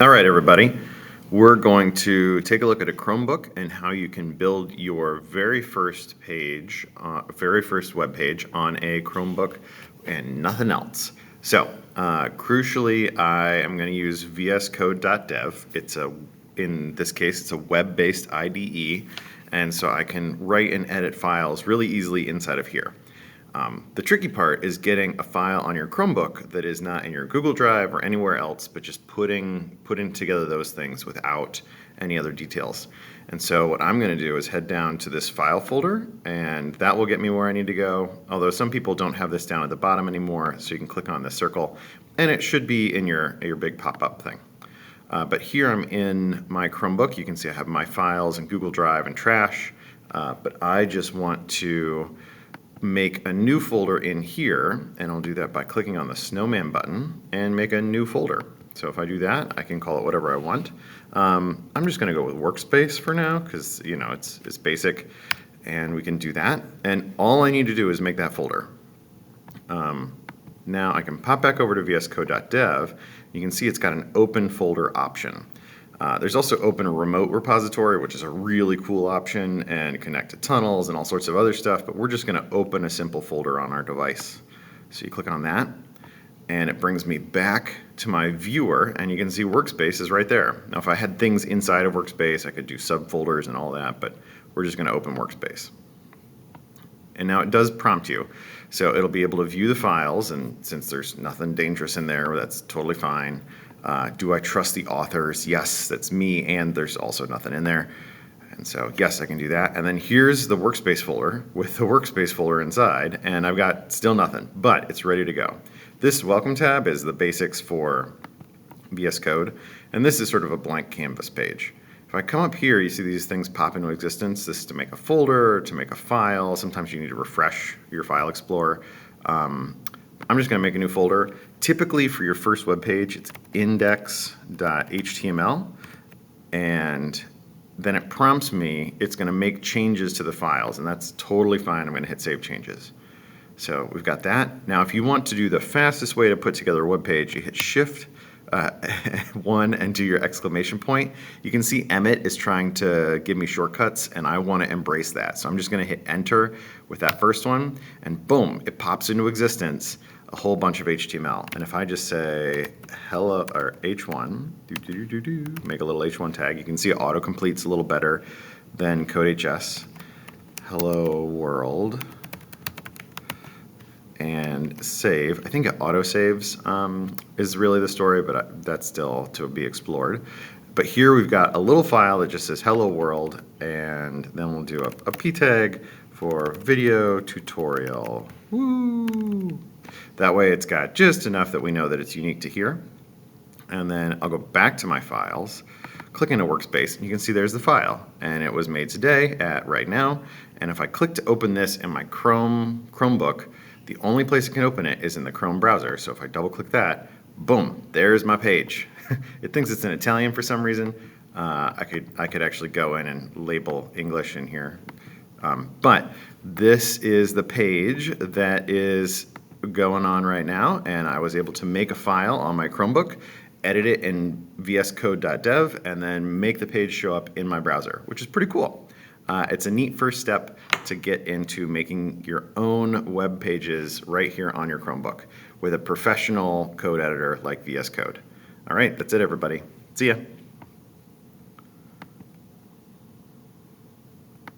All right, everybody. We're going to take a look at a Chromebook and how you can build your very first page, very first web page on a Chromebook and nothing else. So, crucially, I am going to use vscode.dev. In this case, it's a web-based IDE, and so I can write and edit files really easily inside of here. The tricky part is getting a file on your Chromebook that is not in your Google Drive or anywhere else, but just putting together those things without any other details. And so what I'm going to do is head down to this file folder, and that will get me where I need to go. Although some people don't have this down at the bottom anymore, so you can click on this circle, and it should be in your big pop-up thing. But here I'm in my Chromebook. You can see I have my files in Google Drive and trash, but I just want to make a new folder in here, and I'll do that by clicking on the snowman button and make a new folder. So if I do that, I can call it whatever I want. I'm just going to go with workspace for now because it's basic, and we can do that. And all I need to do is make that folder. Now I can pop back over to vscode.dev. You can see it's got an open folder option. There's also open a remote repository, which is a really cool option, and connect to tunnels and all sorts of other stuff, but we're just going to open a simple folder on our device. So you click on that, and it brings me back to my viewer, and you can see Workspace is right there. Now if I had things inside of Workspace, I could do subfolders and all that, but we're just going to open Workspace. And now it does prompt you. So it'll be able to view the files, and since there's nothing dangerous in there, that's totally fine. Do I trust the authors? Yes, that's me, and there's also nothing in there. And so, yes, I can do that. And then here's the workspace folder with the workspace folder inside, and I've got still nothing, but it's ready to go. This welcome tab is the basics for VS Code, and this is sort of a blank canvas page. If I come up here, you see these things pop into existence. This is to make a folder, to make a file. Sometimes you need to refresh your file explorer. I'm just going to make a new folder. Typically for your first web page, it's index.html, and then it prompts me, it's going to make changes to the files, and that's totally fine. I'm going to hit Save Changes. So we've got that. Now if you want to do the fastest way to put together a web page, you hit Shift 1 and do your exclamation point. You can see Emmett is trying to give me shortcuts, and I want to embrace that. So I'm just going to hit Enter with that first one, and boom, it pops into existence a whole bunch of HTML. And if I just say hello, or H1, make a little H1 tag, you can see it auto-completes a little better than Code.js. Hello world. And save. I think it auto-saves is really the story, but that's still to be explored. But here we've got a little file that just says hello world, and then we'll do a p tag for video tutorial. Woo! That way it's got just enough that we know that it's unique to here. And then I'll go back to my files, click into Workspace, and you can see there's the file. And it was made today at right now. And if I click to open this in my Chromebook, the only place it can open it is in the Chrome browser. So if I double click that, boom, there's my page. It thinks it's in Italian for some reason. I could actually go in and label English in here. But this is the page that is going on right now, and I was able to make a file on my Chromebook, edit it in vscode.dev, and then make the page show up in my browser, which is pretty cool. It's a neat first step to get into making your own web pages right here on your Chromebook with a professional code editor like VS Code. All right, that's it, everybody. See ya.